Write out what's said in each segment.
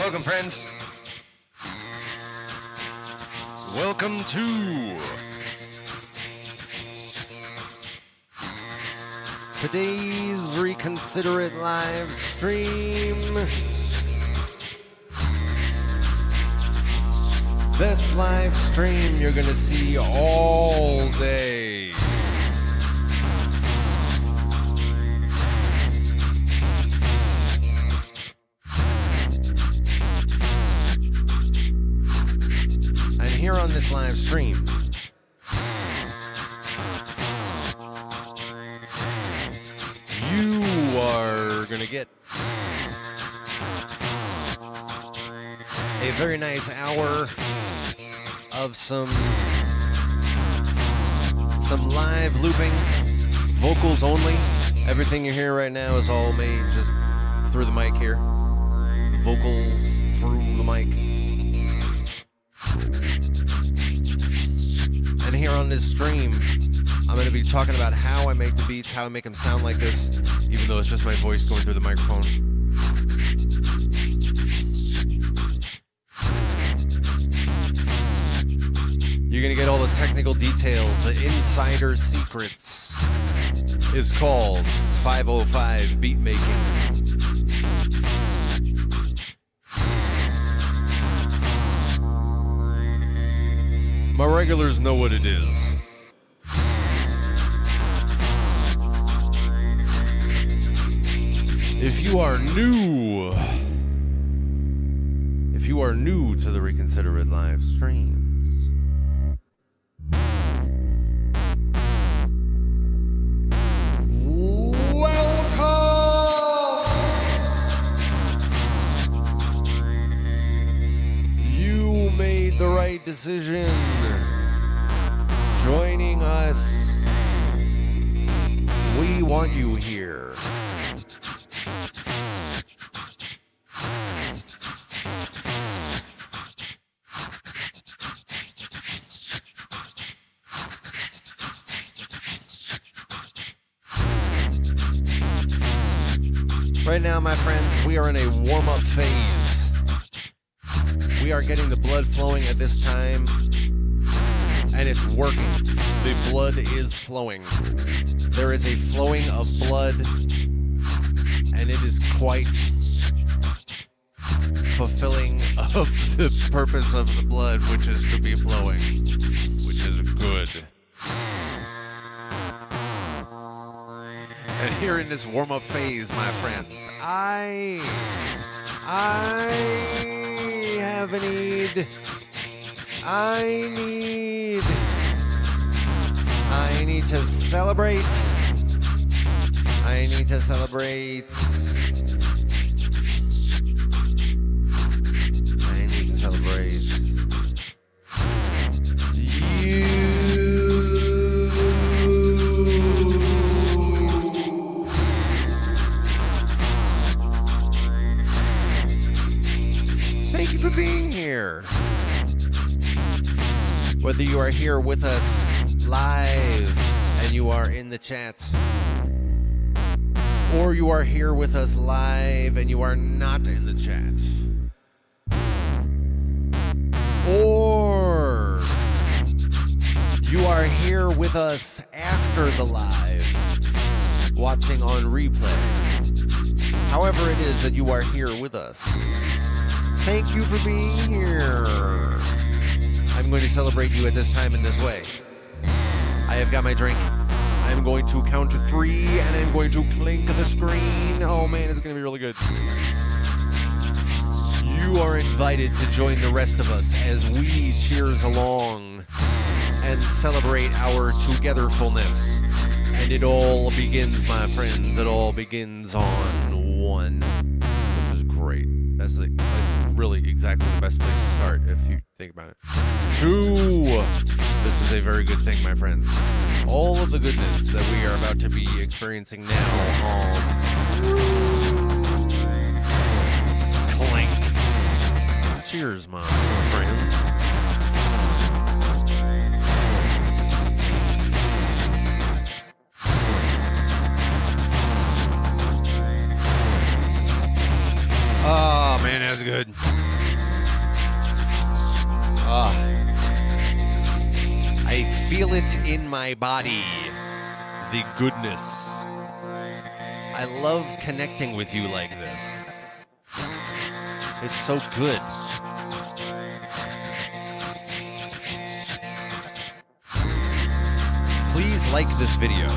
Welcome, friends. Welcome to today's Reconsider It live stream. This live stream you're gonna see all day. And here on this live stream, you are gonna get a very nice hour of some live looping, vocals only. Everything you hear right now is all made just through the mic here. Vocals through the mic. And here on this stream, I'm going to be talking about how I make the beats, how I make them sound like this, even though it's just my voice going through the microphone. You're going to get all the technical details, the insider secrets. It's called 505 Beatmaking. My regulars know what it is. If you are new to the Reconsider It live streams, the right decision. Joining us. We want you here. Right now, my friends, we are in a warm-up phase. We are getting the blood flowing at this time, and it's working. The blood is flowing. There is a flowing of blood, and it is quite fulfilling of the purpose of the blood, which is to be flowing, which is good. And here in this warm-up phase, my friends, I have a need. I need to celebrate. I need to celebrate. I need to celebrate you. Thank you for being here. Whether you are here with us live and you are in the chat, or you are here with us live and you are not in the chat, or you are here with us after the live, watching on replay. However it is that you are here with us, thank you for being here. I'm going to celebrate you at this time in this way. I have got my drink. I'm going to count to 3 and I'm going to clink the screen. Oh man, it's going to be really good. You are invited to join the rest of us as we cheers along and celebrate our togetherfulness. And it all begins, my friends, it all begins on 1, which is great. That's really exactly the best place to start if you think about it. 2, this is a very good thing, my friends. All of the goodness that we are about to be experiencing now clink. Cheers, my friends. Oh man, as that's good. Ah. I feel it in my body. The goodness. I love connecting with you like this. It's so good. Please like this video.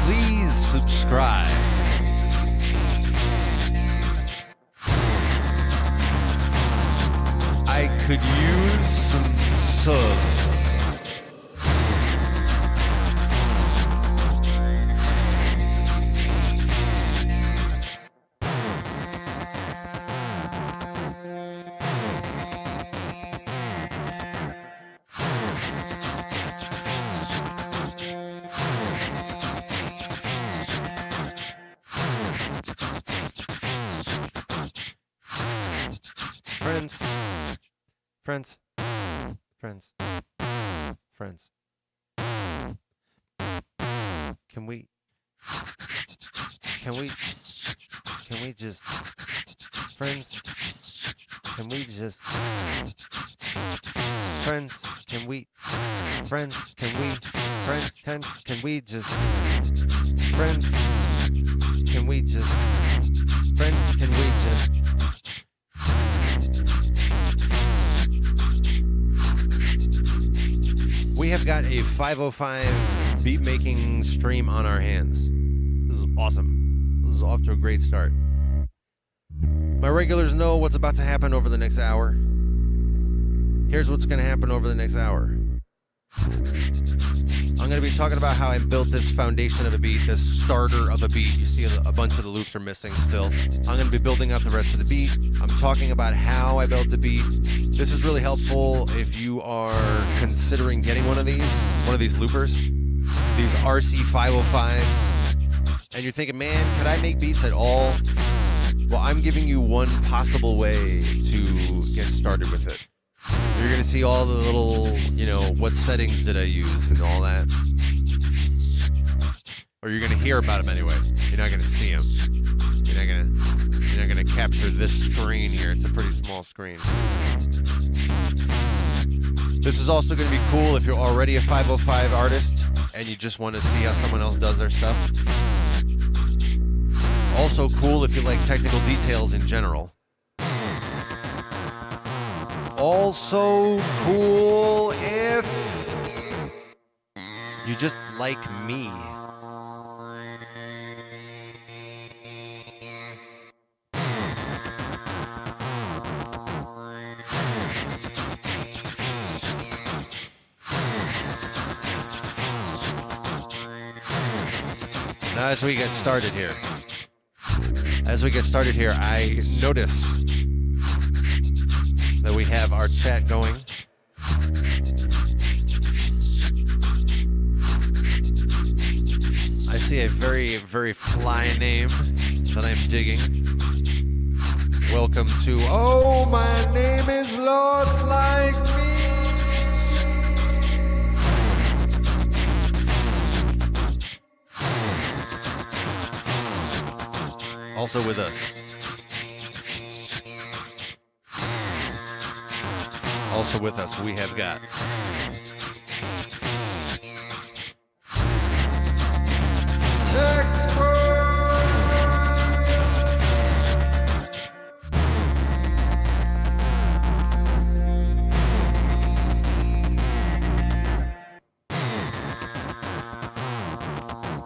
Please subscribe. I could use some subs. Friends. Can we just, friends, can we just, friends, can we just, friends, can we just, we have got a 505 beat making stream on our hands. This is awesome. This is off to a great start. My regulars know what's about to happen over the next hour. Here's what's going to happen over the next hour. I'm going to be talking about how I built this foundation of a beat, this starter of a beat. You see a bunch of the loops are missing still. I'm going to be building up the rest of the beat. I'm talking about how I built the beat. This is really helpful if you are considering getting one of these loopers, these RC505s, and you're thinking, man, could I make beats at all? Well, I'm giving you one possible way to get started with it. You're going to see all the little, what settings did I use and all that. Or you're going to hear about them anyway. You're not going to see them. You're not going to capture this screen here. It's a pretty small screen. This is also going to be cool if you're already a 505 artist and you just want to see how someone else does their stuff. Also cool if you like technical details in general. Also cool if you just like me. Now as we get started here, I notice that we have our chat going. I see a very, very fly name that I'm digging. Welcome to, oh, my name is Lost Like Me. Also with us. Also with us, we have got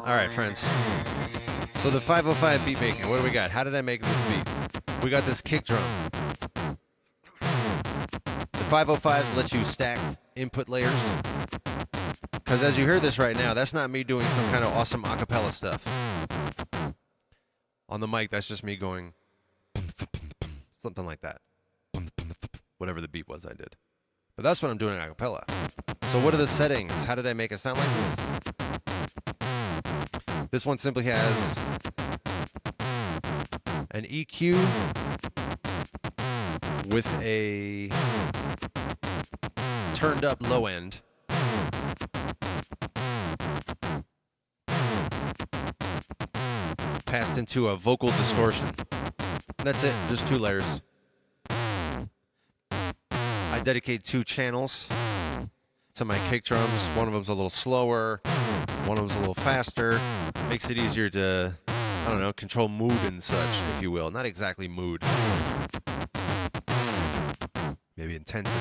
all right, friends. So the 505 beat making, what do we got? How did I make this beat? We got this kick drum. The 505s let you stack input layers. Because as you hear this right now, that's not me doing some kind of awesome acapella stuff. On the mic, that's just me going something like that. Whatever the beat was I did. But that's what I'm doing acapella. So what are the settings? How did I make it sound like this? This one simply has an EQ with a turned up low end. passed into a vocal distortion. That's it, just 2 layers. I dedicate 2 channels to my kick drums. One of them's a little slower, one of them's a little faster. Makes it easier to, I don't know, control mood and such, if you will. Not exactly mood. Maybe intensity.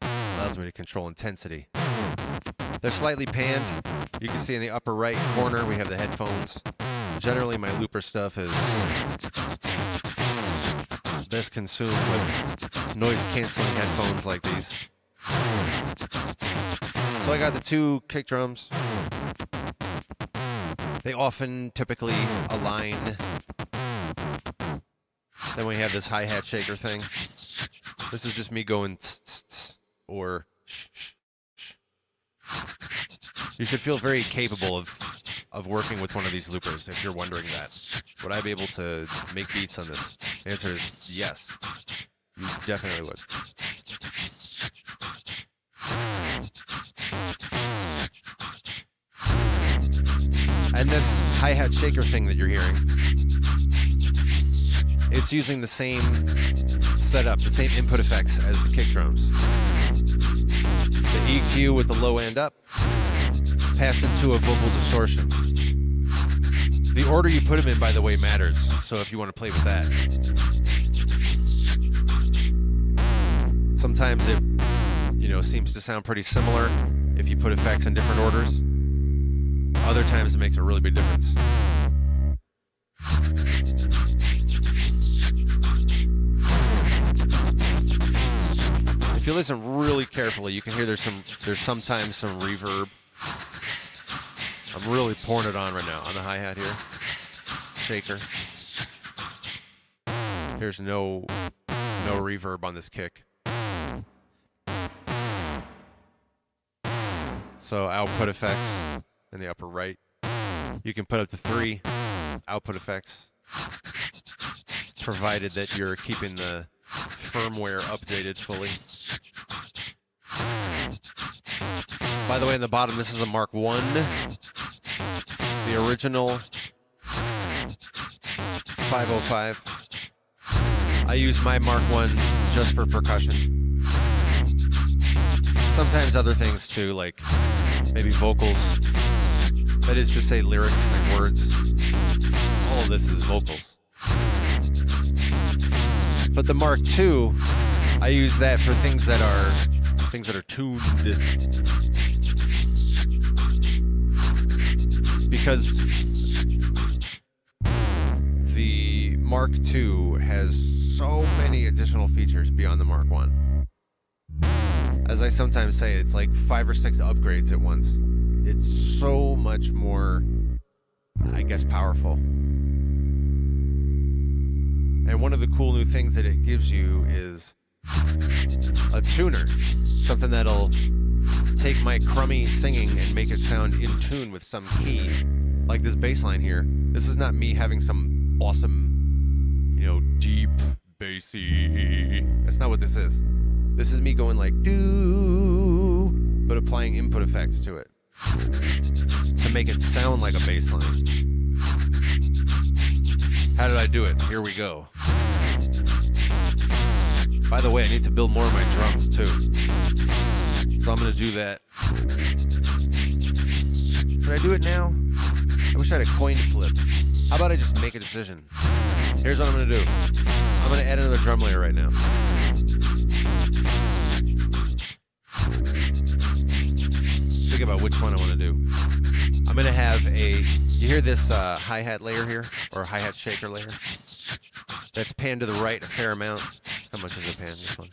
Allows me to control intensity. They're slightly panned. You can see in the upper right corner we have the headphones. Generally my looper stuff is best consumed with noise canceling headphones like these. So I got the 2 kick drums. They often typically align. Then we have this hi-hat shaker thing. This is just me going tss, tss, tss, or shh, shh, shh. You should feel very capable of working with one of these loopers if you're wondering that. Would I be able to make beats on this? The answer is yes. You definitely would. And this hi-hat shaker thing that you're hearing, it's using the same setup, the same input effects as the kick drums. The EQ with the low end up, passed into a vocal distortion. The order you put them in, by the way, matters, so if you want to play with that. Sometimes it, seems to sound pretty similar if you put effects in different orders. Other times it makes a really big difference. If you listen really carefully, you can hear there's sometimes some reverb. I'm really pouring it on right now on the hi-hat here. Shaker. There's no reverb on this kick. So output effects in the upper right. You can put up to 3 output effects, provided that you're keeping the firmware updated fully. By the way, in the bottom, this is a Mark 1. The original 505. I use my Mark 1 just for percussion. Sometimes other things too, like maybe vocals. That is to say lyrics and words. All of this is vocals. But the Mark II, I use that for things that are tuned. Because the Mark II has so many additional features beyond the Mark I. As I sometimes say, it's like 5 or 6 upgrades at once. It's so much more, I guess, powerful. And one of the cool new things that it gives you is a tuner. Something that'll take my crummy singing and make it sound in tune with some key. Like this bass line here. This is not me having some awesome, deep, bassy. That's not what this is. This is me going like, doo, but applying input effects to it to make it sound like a bass line. How did I do it? Here we go. By the way, I need to build more of my drums too. So I'm going to do that. Should I do it now? I wish I had a coin flip. How about I just make a decision? Here's what I'm going to do. I'm going to add another drum layer right now. Think about which one I want to do. I'm going to have you hear this hi-hat layer here? Or hi-hat shaker layer? That's panned to the right a fair amount. How much is it panned, this one?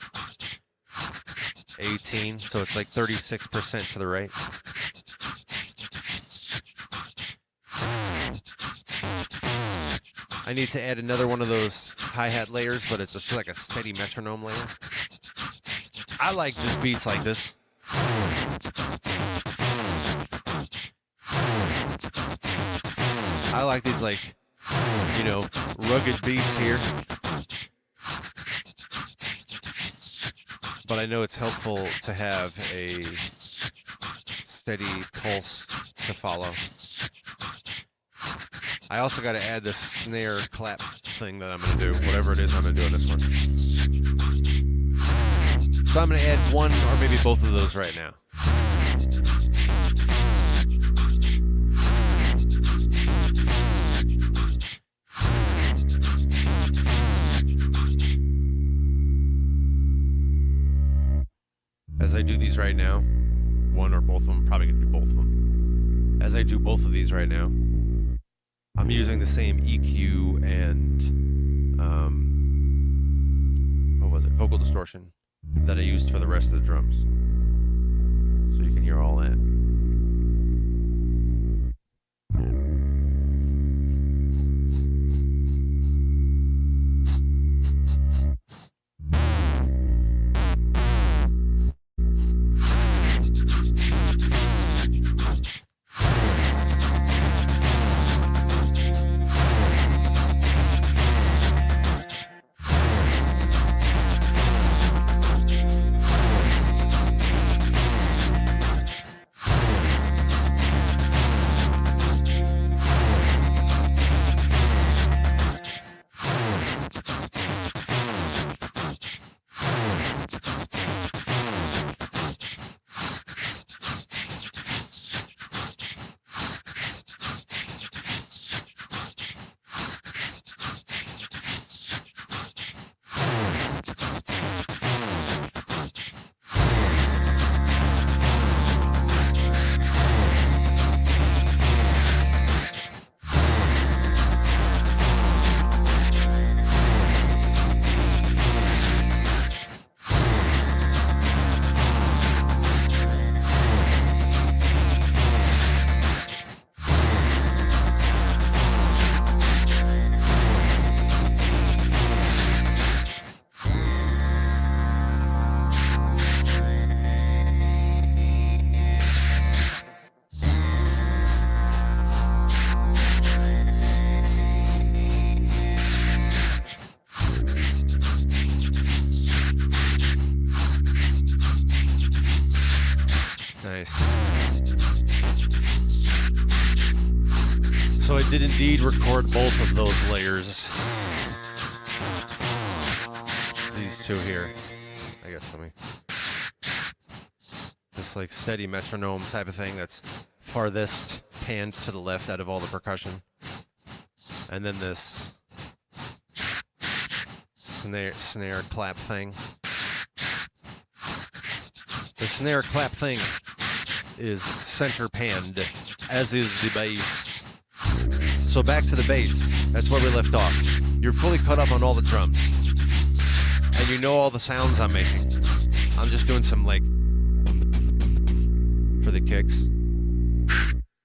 18, so it's like 36% to the right. I need to add another one of those hi-hat layers, but it's just like a steady metronome layer. I like just beats like this. I like these like, rugged beats here. But I know it's helpful to have a steady pulse to follow. I also got to add this snare clap thing that I'm going to do, whatever it is I'm going to do on this one. So I'm going to add one or maybe both of those right now. As I do these right now, one or both of them, probably going to do both of them. As I do both of these right now, I'm using the same EQ and, what was it, vocal distortion that I used for the rest of the drums. So you can hear all that. So I did indeed record both of those layers. These two here. I guess let me. This like steady metronome type of thing that's farthest panned to the left out of all the percussion. And then this snare clap thing. The snare clap thing is center panned, as is the bass. So back to the bass. That's where we left off. You're fully caught up on all the drums. And you know all the sounds I'm making. I'm just doing some like for the kicks.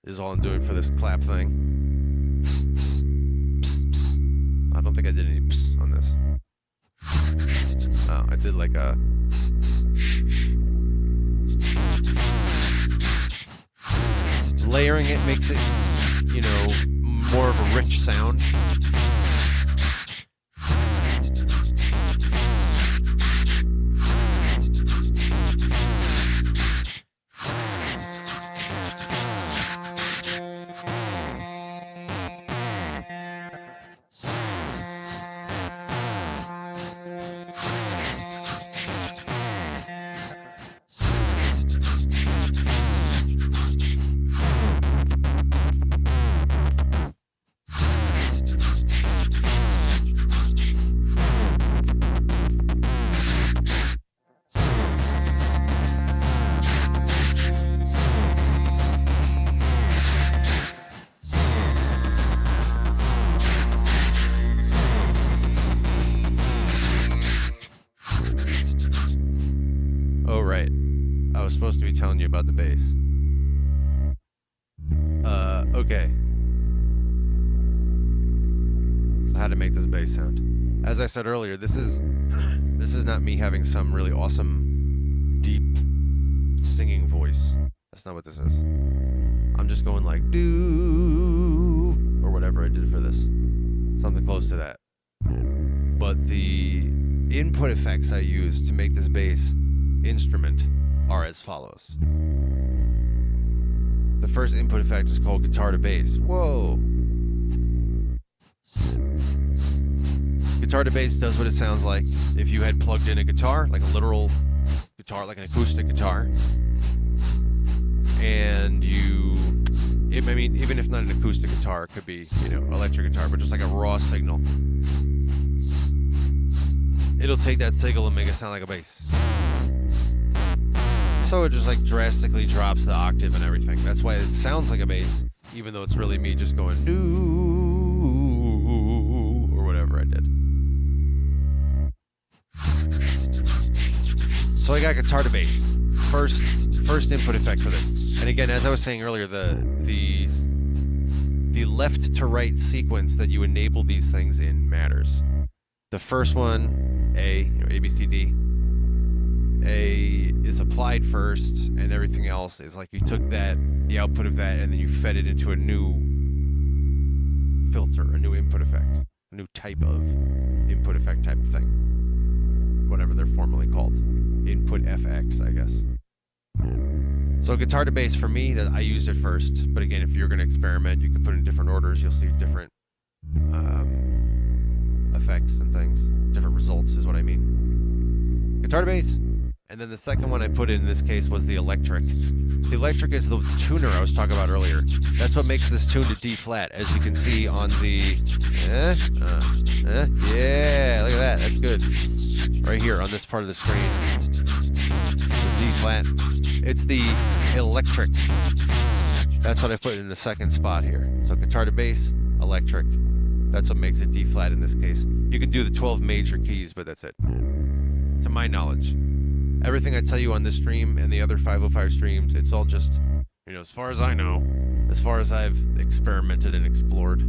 Is all I'm doing for this clap thing. I don't think I did any on this. Oh, I did like a layering it makes it, you know, more of a rich sound. Supposed to be telling you about the bass. Okay. So how to make this bass sound. As I said earlier, this is not me having some really awesome deep singing voice. That's not what this is. I'm just going like do or whatever I did for this. Something close to that. But the input effects I use to make this bass instrument are as follows. The first input effect is called guitar to bass. Whoa. Guitar to bass does what it sounds like. If you had plugged in a guitar, like a literal guitar, like an acoustic guitar, and I mean, even if not an acoustic guitar, it could be, electric guitar, but just like a raw signal. It'll take that signal and make it sound like a bass. So it just like drastically drops the octave and everything. That's why it sounds like a bass, even though it's really me just going doo or whatever I did. So I got guitar to bass. First input effect for this. And again, as I was saying earlier, the left to right sequence that you enable these things in matters. The first one, A, A, B, C, D. A is applied first, and everything else is like you took the output of that, and then you fed it into a new filter, a new input effect, a new type of input effect type of thing. Whatever they're formally called. Input FX, I guess. So guitar to bass for me, that I used it first. But again, if you're going to experiment, you can put in different orders. You'll see different effects and things. Different results is what I mean. Guitar to bass. And then the second one I put in this case was the electric. The electric is the tuner I was talking about earlier. That's what makes this tune to D flat, as you can see on the... yeah, look at that. That's good. Right here on this part of the screen. The D flat. It's the electric. That's what I put in the second spot here. So guitar to bass, electric. That's what makes it D flat in this case. You can do the 12 major keys, but that's it. To my knowledge. Everything I tell you on this stream and the other 505 streams, it's all just, as far as I know, as far as I've experimented and explored.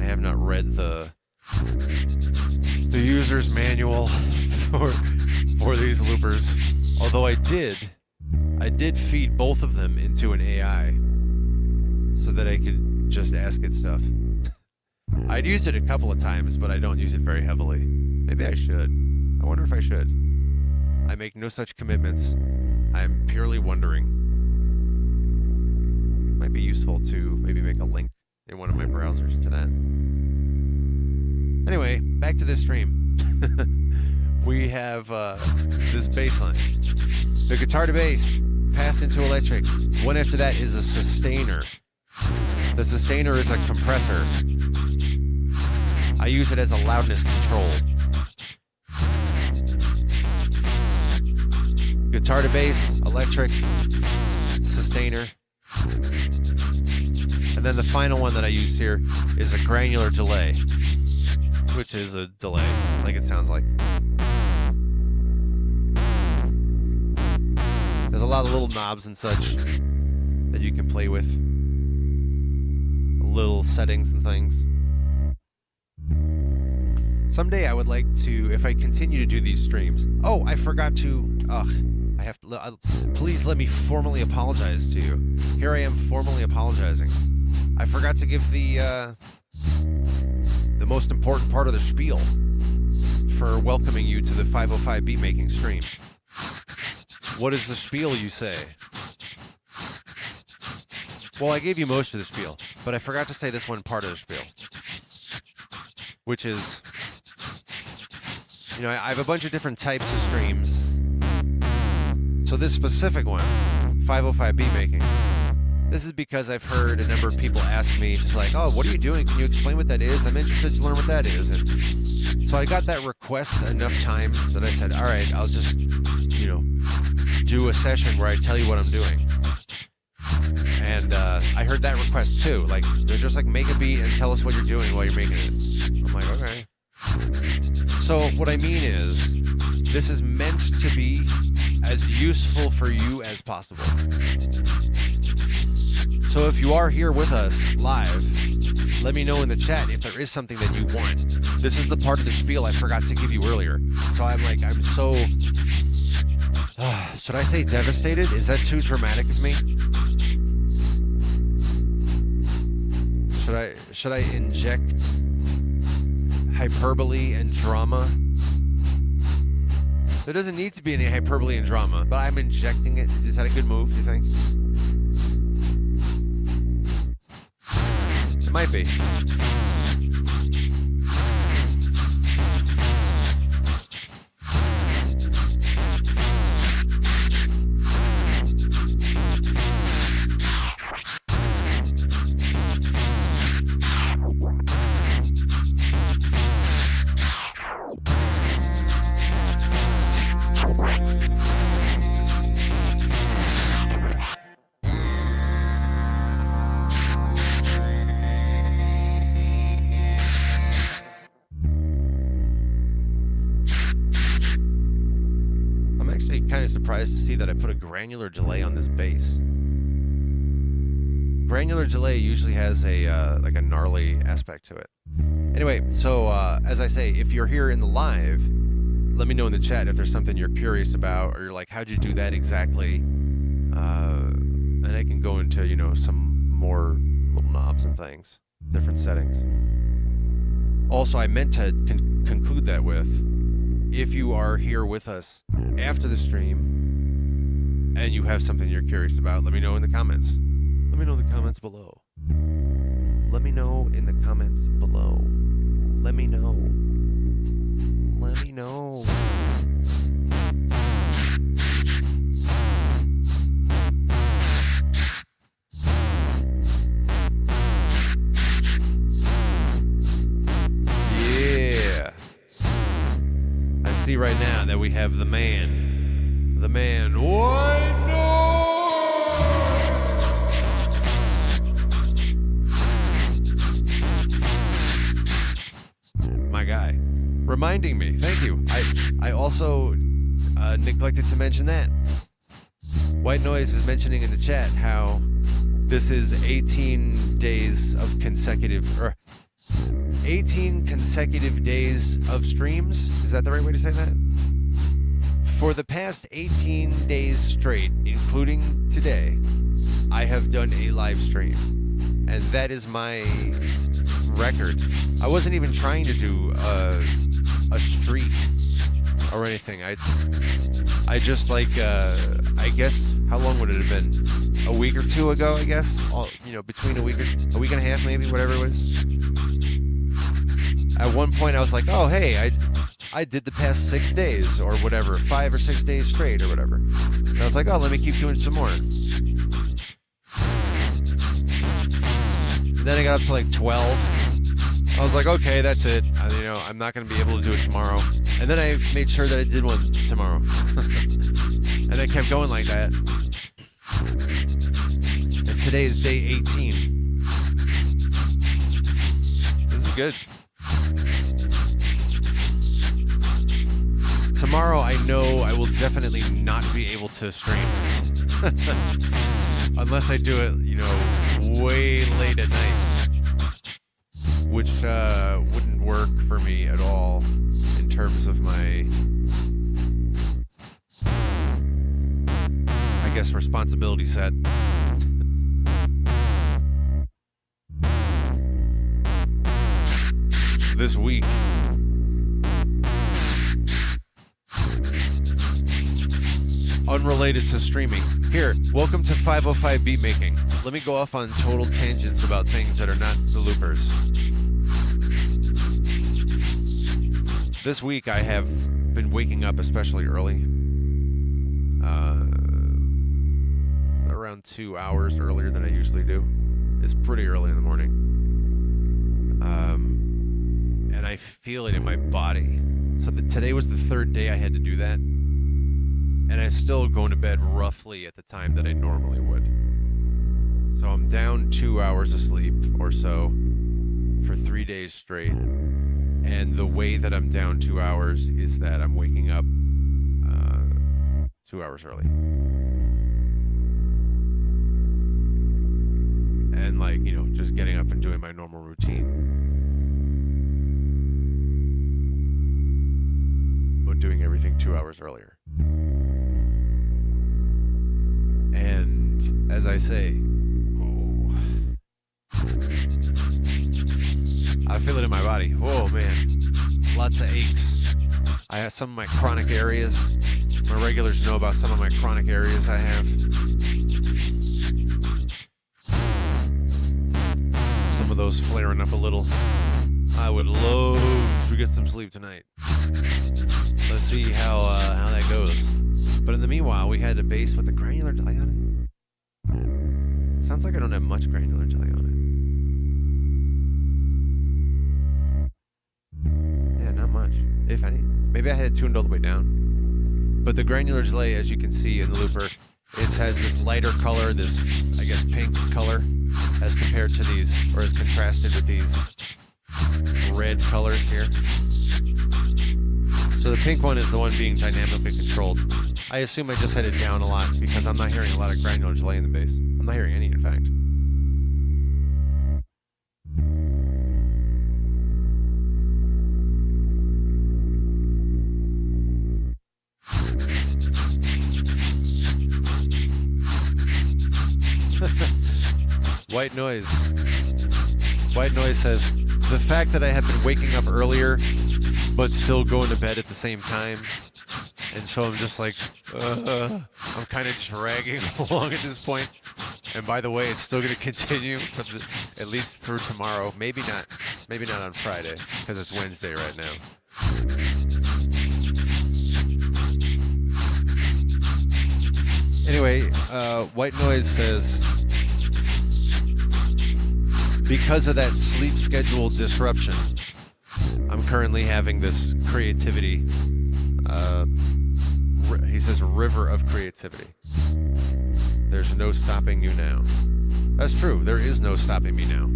I have not read the user's manual for these loopers. Although I did feed both of them into an AI so that I could just ask it stuff. I'd used it a couple of times, but I don't use it very heavily. Maybe I should. I wonder if I should. I make no such commitments. I'm purely wondering. Might be useful to maybe make a link in one of my browsers to that. Anyway, back to this stream. We have this bass line. The guitar to bass passed into electric. One after that is a sustainer. The sustainer is a compressor. I use it as a loudness control. Guitar to bass, electric, sustainer. And then the final one that I use here is a granular delay, which is a delay, like it sounds like. There's a lot of little knobs and such that you can play with. Little settings and things. Someday I would like to, if I continue to do these streams. Oh, I forgot to, I have to, please let me formally apologize to you. Here I am formally apologizing. I forgot to give the most important part of the spiel for welcoming you to the 505 Beatmaking stream. What is the spiel, you say? Well, I gave you most of the spiel, but I forgot to say this one part of the spiel, which is, I have a bunch of different types of streams. So this specific one, 505 Beatmaking, this is because I've heard a number of people ask me, just like, oh, what are you doing? Can you explain what that is? I'm interested to learn what that is. And so I got that request enough times that I said, all right, I'll just, do a session where I tell you what I'm doing. And I heard that request too. Like, they're just like, make a beat and tell us what you're doing while you're making it. I'm like, okay. So what I mean is, this is meant to be as useful for you as possible. So if you are here with us live, let me know in the chat if there is something that you want. This is the part of the spiel I forgot to give you earlier. So I'm so... should I say devastated? Is that too dramatic of me? Should I inject hyperbole and drama? There doesn't need to be any hyperbole and drama, but I'm injecting it. Is that a good move, do you think? Might be. Surprised to see that I put a granular delay on this bass. Granular delay usually has a like a gnarly aspect to it. Anyway, so as I say, if you're here in the live, let me know in the chat if there's something you're curious about, or you're like, how'd you do that exactly? And I can go into, you know, some more little knobs and things, different settings. Also, I meant to conclude that with, if you are here with us after the stream and you have something you're curious about, let me know in the comments. Let me know in the comments below. Let me know in the comments below. Let me know. Let me know. Yeah. I see right now that we have the man. The man. White Noise! My guy. Reminding me. Thank you. I also neglected to mention that. White Noise is mentioning in the chat how this is 18 days of consecutive... 18 consecutive days of streams. Is that the right way to say that? For the past 18 days straight, including today, I have done a live stream. And that is my record. I wasn't even trying to do a streak or anything. I just like, I guess, how long would it have been? A week or two ago, I guess? You know, between a week and a half maybe, whatever it was. At one point I was like, oh, hey, I did the past 6 days or whatever, 5 or 6 days straight or whatever. And I was like, oh, let me keep doing some more. And then I got up to like 12. I was like, okay, that's it. You know, I'm not going to be able to do it tomorrow. And then I made sure that I did one tomorrow. And I kept going like that. And today is day 18. This is good. Tomorrow, I know I will definitely not be able to stream. Unless I do it, you know, way late at night. Which wouldn't work for me at all in terms of my, I guess, responsibility set. This week, unrelated to streaming. Here, welcome to 505 Beatmaking. Let me go off on total tangents about things that are not the loopers. This week I have been waking up especially early. Around 2 hours earlier than I usually do. It's pretty early in the morning. And I feel it in my body. So today was the third day I had to do that. And I'm still going to bed roughly at the time that I normally would. So I'm down 2 hours of sleep or so for 3 days straight. And the way that I'm down 2 hours is that I'm waking up 2 hours early. And like, you know, just getting up and doing my normal routine. But doing everything 2 hours earlier. And as I say, I feel it in my body. Oh man, lots of aches. I have some of my chronic areas. My regulars know about some of my chronic areas I have. Some of those flaring up a little. I would love to get some sleep tonight. Let's see how that goes. But in the meanwhile, we had a bass with the granular delay on it. Sounds like I don't have much granular delay on it. Yeah, not much, if any. Maybe I had it tuned all the way down. But the granular delay, as you can see in the looper, it has this lighter color, this, I guess, pink color, as compared to these, or as contrasted with these red colors here. So the pink one is the one being dynamically controlled. I assume I just had it down a lot because I'm not hearing a lot of granular delay in the bass. I'm not hearing any, in fact. White Noise. White Noise says, the fact that I have been waking up earlier but still going to bed at the same time, and so I'm just like, I'm kind of dragging along at this point. And by the way, it's still going to continue for at least through tomorrow. Maybe not on Friday, because it's Wednesday right now. Anyway, White Noise says, because of that sleep schedule disruption, I'm currently having this creativity, he says, river of creativity. There's no stopping you now. That's true, there is no stopping me now.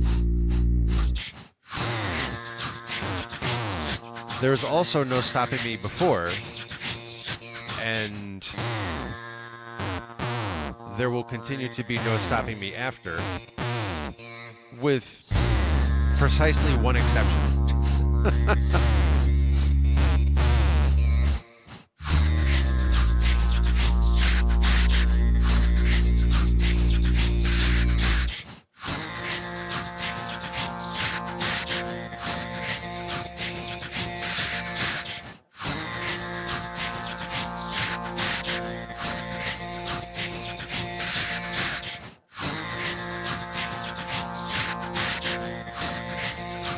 There's also no stopping me before, and there will continue to be no stopping me after, with precisely one exception.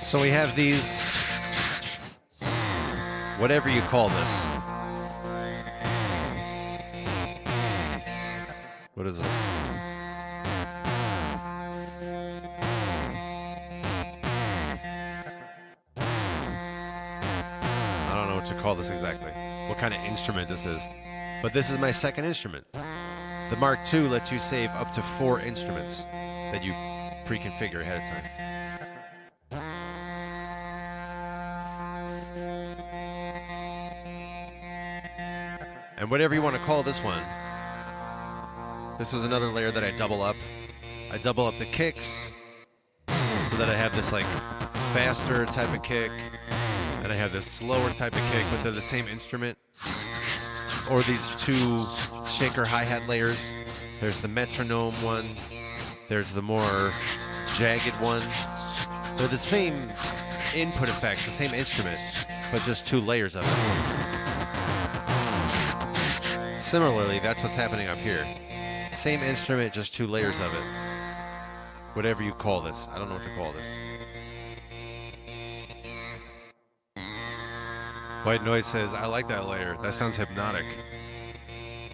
So we have these, whatever you call this. What is this? I don't know what to call this exactly. What kind of instrument this is. But this is my second instrument. The Mark II lets you save up to 4 instruments that you pre-configure ahead of time. And whatever you want to call this one, this is another layer that I double up. I double up the kicks so that I have this like faster type of kick, and I have this slower type of kick, but they're the same instrument. Or these 2 shaker hi-hat layers. There's the metronome one. There's the more jagged one. They're the same input effects, the same instrument, but just 2 layers of it. Similarly, that's what's happening up here. Same instrument, just 2 layers of it. Whatever you call this. I don't know what to call this. White Noise says, I like that layer. That sounds hypnotic.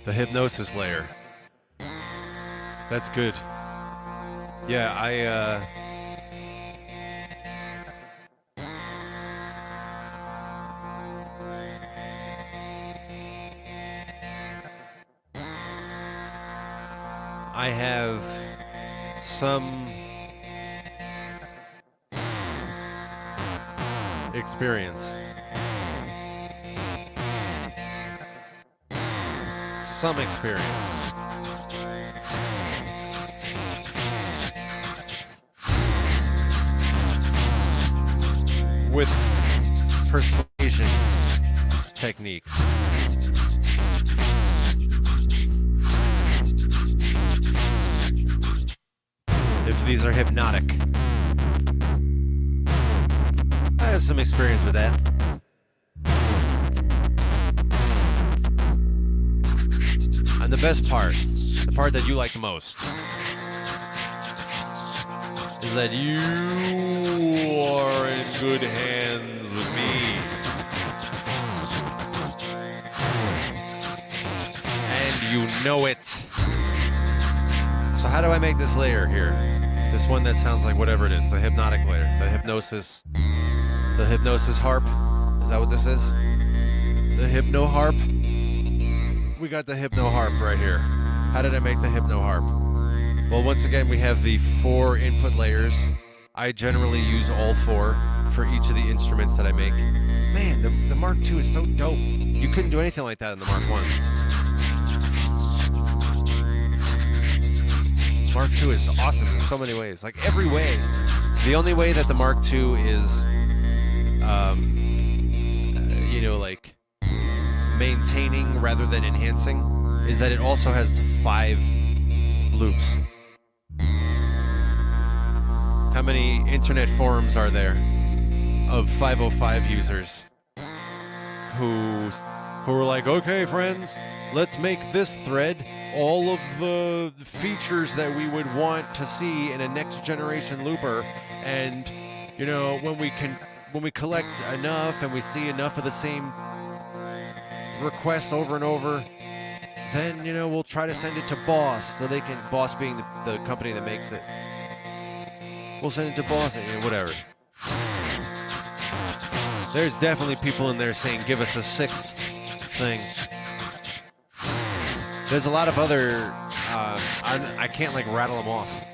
The hypnosis layer. That's good. Yeah, I have some experience. Some experience. With persuasion techniques. If these are hypnotic. I have some experience with that. And the best part, the part that you like the most, is that you are in good hands with me. And you know it. So how do I make this layer here? This one that sounds like whatever it is, the hypnotic layer, the hypnosis harp. Is that what this is? The hypno harp? We got the hypno harp right here. How did I make the hypno harp? Well, once again, we have the 4 input layers. I generally use all 4 for each of the instruments that I make. Man, the Mark II is so dope. You couldn't do anything like that in the Mark I. Mark II is awesome in so many ways, like every way. The only way that the Mark II is, like maintaining rather than enhancing is that it also has 5 loops. How many internet forums are there of 505 users who were like, okay, friends, let's make this thread all of the features that we would want to see in a next generation looper, and when we collect enough and we see enough of the same requests over and over, then we'll try to send it to Boss so they can, Boss being the company that makes it. We'll send it to Boss, whatever. There's definitely people in there saying, give us a 6th thing. There's a lot of other, I can't rattle them off,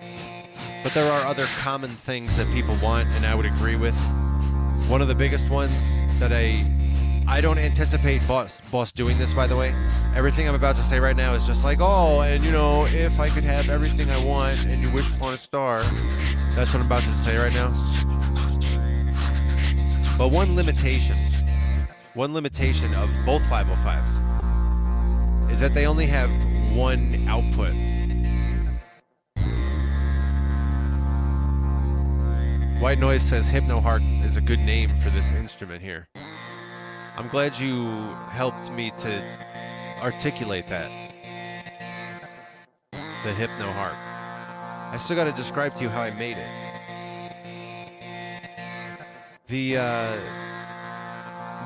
but there are other common things that people want, and I would agree with. One of the biggest ones that I don't anticipate Boss doing this, by the way. Everything I'm about to say right now is just like, oh, and if I could have everything I want and you wish upon a star. That's what I'm about to say right now. But one limitation of both 505s is that they only have one output. White Noise says Hypno Heart is a good name for this instrument here. I'm glad you helped me to articulate that. The Hypno Harp. I still got to describe to you how I made it.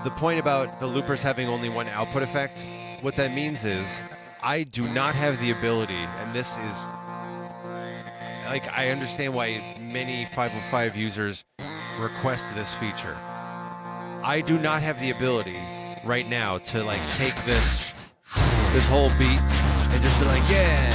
The point about the loopers having only one output effect, what that means is I do not have the ability, and this is I understand why many 505 users request this feature. I do not have the ability right now to take this whole beat and just be like, yeah,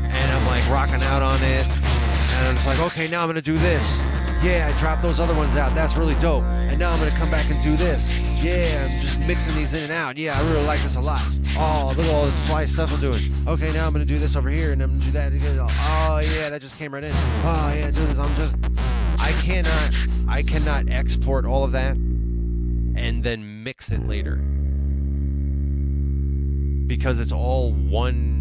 and I'm rocking out on it, and I'm just like, okay, now I'm gonna do this. Yeah, I dropped those other ones out. That's really dope. And now I'm gonna come back and do this. Yeah, I'm just mixing these in and out. Yeah, I really like this a lot. Oh, look at all this fly stuff I'm doing. Okay, now I'm gonna do this over here, and I'm gonna do that again. Oh yeah, that just came right in. Oh yeah, do this. I cannot export all of that and then mix it later, because it's all one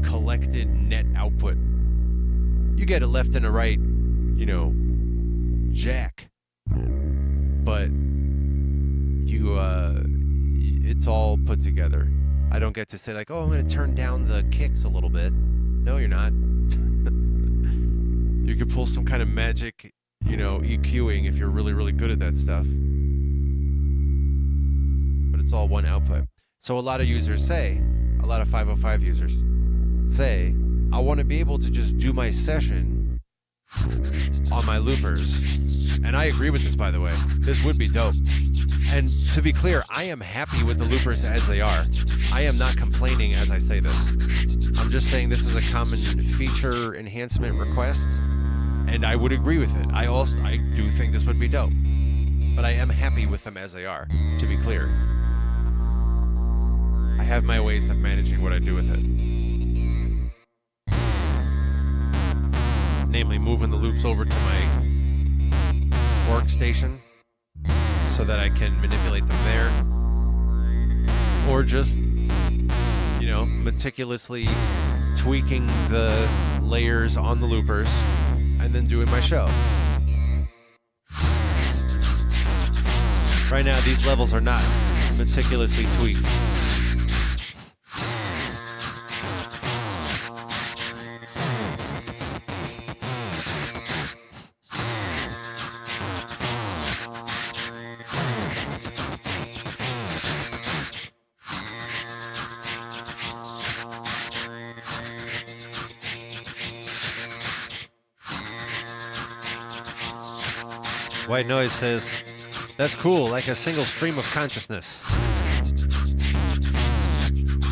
collected net output. You get a left and a right, jack, but it's all put together. I don't get to say oh, I'm going to turn down the kicks a little bit. No, you're not. You could pull some kind of magic, EQing if you're really, really good at that stuff. But it's all one output. So a lot of users say, a lot of 505 users say, I want to be able to just do my session on my loopers. And I agree with this, by the way. This would be dope. And to be clear, I am happy with the loopers as they are. I am not complaining as I say this. I'm just saying this is a common feature enhancement request, and I would agree with it. I do think this would be dope. But I am happy with them as they are, to be clear. I have my ways of managing what I do with it. Namely, moving the loops over to my workstation so that I can manipulate them there. Or just, meticulously tweaking the layers on the loopers and then doing my show. Right now, these levels are not meticulously tweaked. White Noise says, that's cool, like a single stream of consciousness.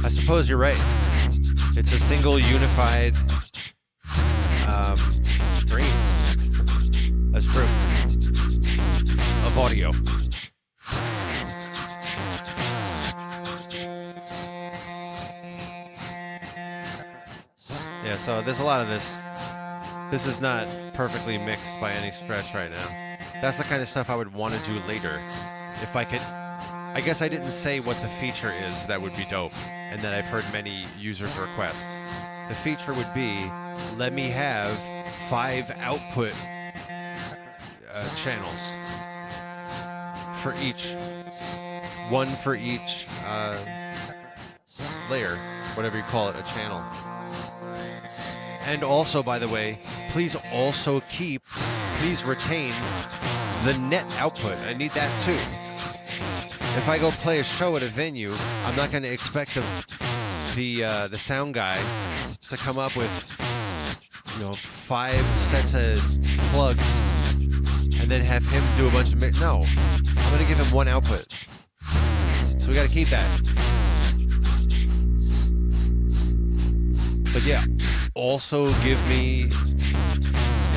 I suppose you're right. It's a single unified stream. That's true. Of audio. Yeah, so there's a lot of this. This is not perfectly mixed by any stretch right now. That's the kind of stuff I would want to do later. If I could, I guess I didn't say what the feature is that would be dope, and that I've heard many users request. The feature would be, let me have 5 output channels for each. One for each layer, whatever you call it, a channel. And also, by the way, please retain the net output. I need that too. If I go play a show at a venue, I'm not going to expect the sound guy to come up with, 5 sets of plugs and then have him do a bunch of mix. No, I'm going to give him one output. So we got to keep that. But yeah, also give me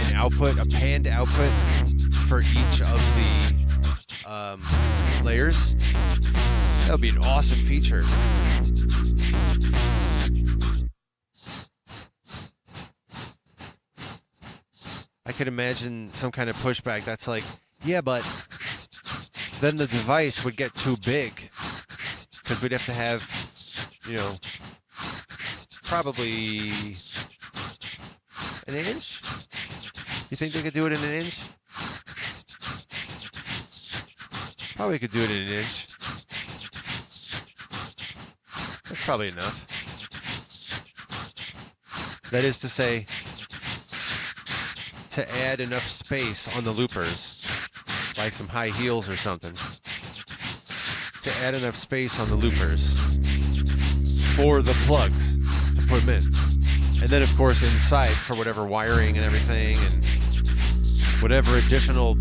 an output, a panned output for each of the layers. That would be an awesome feature. I could imagine some kind of pushback that's like, yeah, but then the device would get too big because we'd have to have, probably an inch? You think they could do it in an inch? Probably could do it in an inch. That's probably enough. That is to say, to add enough space on the loopers, like some high heels or something, to add enough space on the loopers for the plugs to put them in. And then, of course, inside for whatever wiring and everything and whatever additional...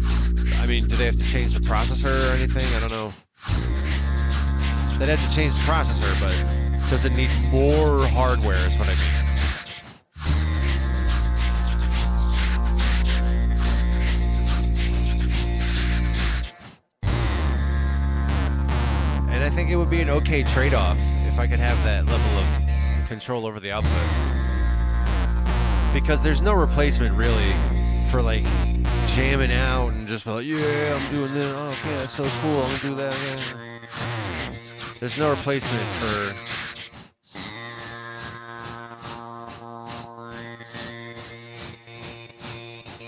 I mean, do they have to change the processor or anything? I don't know. They'd have to change the processor, but does it need more hardware is what I mean. And I think it would be an okay trade-off if I could have that level of control over the output. Because there's no replacement, really, for, like, jamming out and just be like, yeah, I'm doing this. Oh, okay, that's so cool. I'm going to do that. Yeah. There's no replacement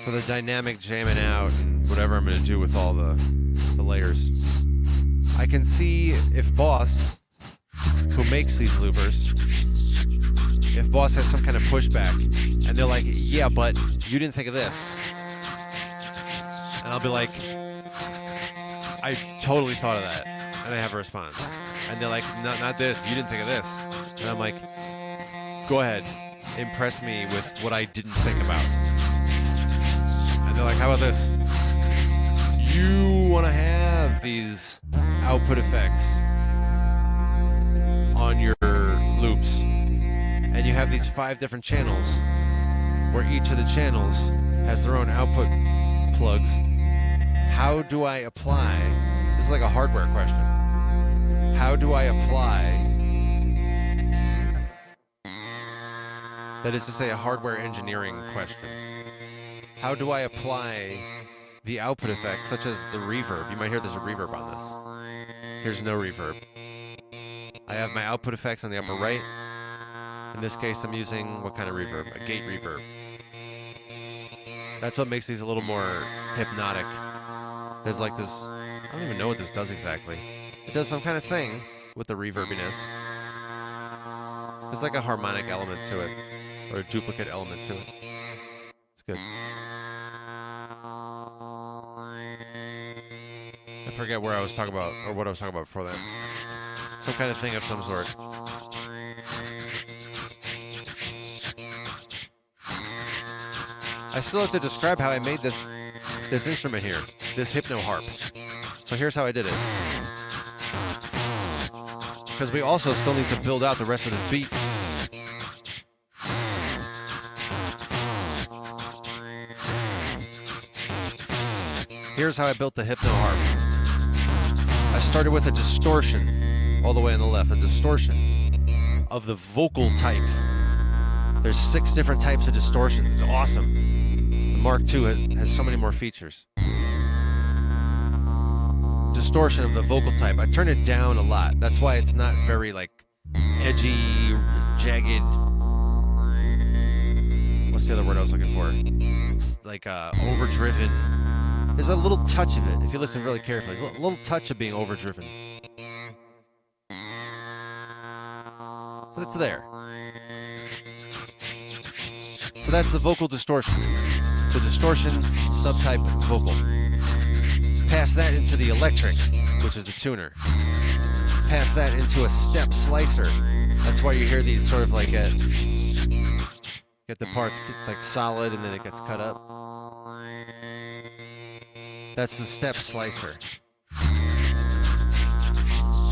for the dynamic jamming out and whatever I'm going to do with all the layers. I can see if Boss, who makes these loopers, if Boss has some kind of pushback and they're like, yeah, but you didn't think of this. And I'll be like, I totally thought of that. And I have a response. And they're like, not this, you didn't think of this. And I'm like, go ahead, impress me with what I didn't think about. And they're like, how about this? You want to have these output effects on your loops. And you have these 5 different channels where each of the channels has their own output plugs. How do I apply? This is like a hardware question. How do I apply? That is to say, a hardware engineering question. How do I apply the output effects, such as the reverb? You might hear there's a reverb on this. Here's no reverb. I have my output effects on the upper right. In this case, I'm using what kind of reverb? A gate reverb. That's what makes these a little more hypnotic. There's like this, I don't even know what this does exactly. It does some kind of thing with the reverbiness. There's like a harmonic element to it, or a duplicate element to it. It's good. I forget where I was talking about, or what I was talking about before that. Some kind of thing of some sort. I still have to describe how I made this instrument here. this hypno harp. So here's how I did it. Because we also still need to build out the rest of this beat. Here's how I built the hypno harp. I started with a distortion all the way on the left, a distortion of the vocal type. There's 6 different types of distortions. It's awesome. The Mark II has so many more features. Distortion of the vocal type. I turn it down a lot. That's why it's not very like edgy, jagged. What's the other word I was looking for? It's like overdriven. There's a little touch of it, if you listen really carefully. A little touch of being overdriven. So it's there. So that's the vocal distortion. The distortion subtype vocal. Pass that into the electric, which is the tuner. Pass that into a step slicer. That's why you hear these sort of like get the parts, it's like solid and then it gets cut up. That's the step slicer.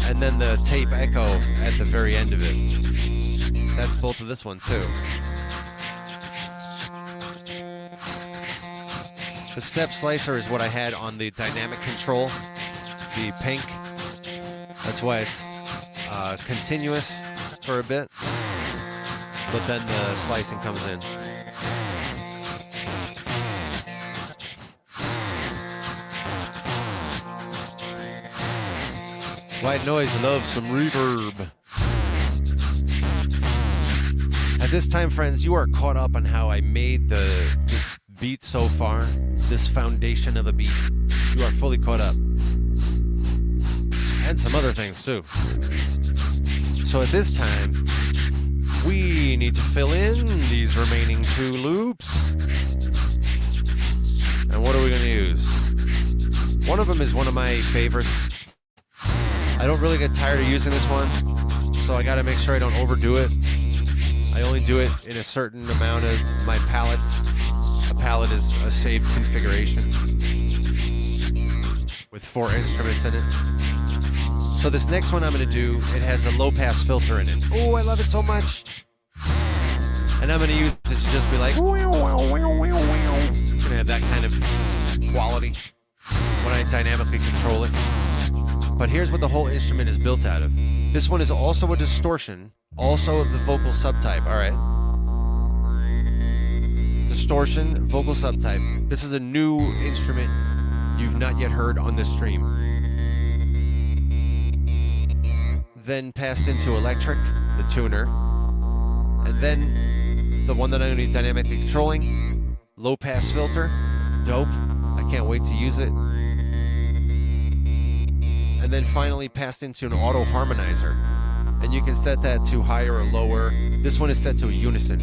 And then the tape echo at the very end of it. That's both of this one too. The step slicer is what I had on the dynamic control, the pink. That's why it's continuous for a bit, but then the slicing comes in. White Noise loves some reverb. At this time, friends, you are caught up on how I made the beat so far, this foundation of a beat. You are fully caught up. And some other things too. So at this time, we need to fill in these remaining 2 loops. And what are we going to use? One of them is one of my favorites. I don't really get tired of using this one, so I gotta make sure I don't overdo it. I only do it in a certain amount of my palettes. A palette is a saved configuration with 4 instruments in it. So this next one I'm gonna do, it has a low pass filter in it. Oh, I love it so much. And I'm gonna use it to just be like, it's gonna have that kind of quality when I dynamically control it. But here's what the whole instrument is built out of. This one is also a distortion, also of the vocal subtype, all right? Distortion, vocal subtype. This is a new instrument you've not yet heard on this stream. Then passed into electric, the tuner. And then the one that I'm gonna be dynamically controlling, low pass filter, dope. I can't wait to use it. And then finally passed into an auto harmonizer. And you can set that to higher or lower. This one is set to a unison.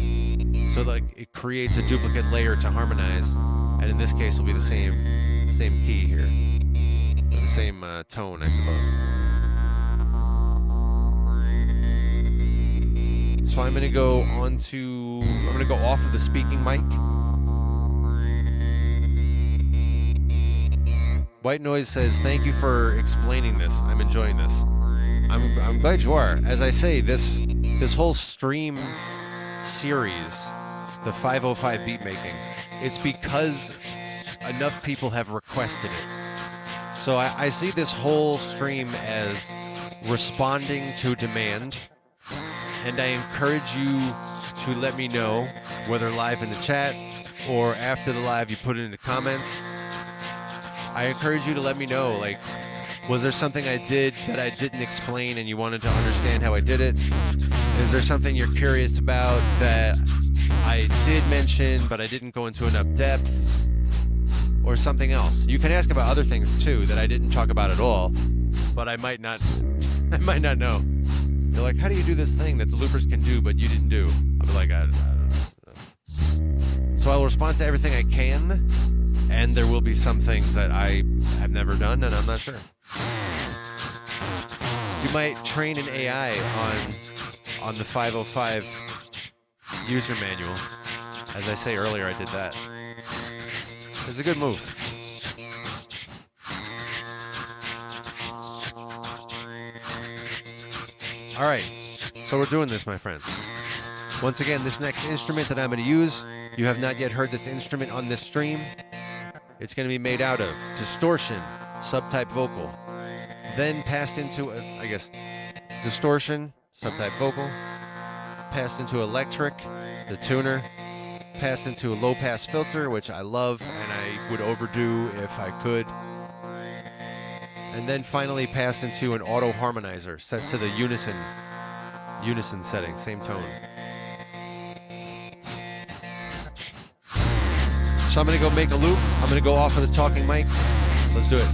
So like it creates a duplicate layer to harmonize. And in this case will be the same key here. Or the same tone, I suppose. So I'm gonna go off of the speaking mic. White Noise says, thank you for explaining this. I'm enjoying this. I'm glad you are. As I say, this whole stream series, the 505 Beatmaking, it's because enough people have requested it. So I see this whole stream as responding to demand, and I encourage you to let me know, whether live in the chat or after the live you put it in the comments. I encourage you to let me know, like, was there something I did that I didn't explain and you wanted to understand how I did it? Is there something you're curious about that I did mention but I didn't go into enough depth? Or something else? You can ask about other things too that I didn't talk about at all, but I might not know. You're like, how do you do this thing that the loopers can do but you didn't do? I'll be like, I don't know. So I'll respond to everything I can. And there will be some things that I have never done and I'm not sure. You might train an AI on the 505 user manual. As I say earlier, I did that. It's a good move. All right, so we're doing this, my friends. Once again, this next instrument that I'm going to use, you have not yet heard this instrument on this stream. It's going to be made out of distortion, subtype vocal, then passed into, I guess, distortion, subtype vocal, passed into electric, the tuner, passed into a low-pass filter, which I love and I would overdo if I could, and then finally passed into an auto harmonizer set to the unison setting, same tone. So I'm going to go make a loop. I'm going to go off of the talking mic. Let's do it.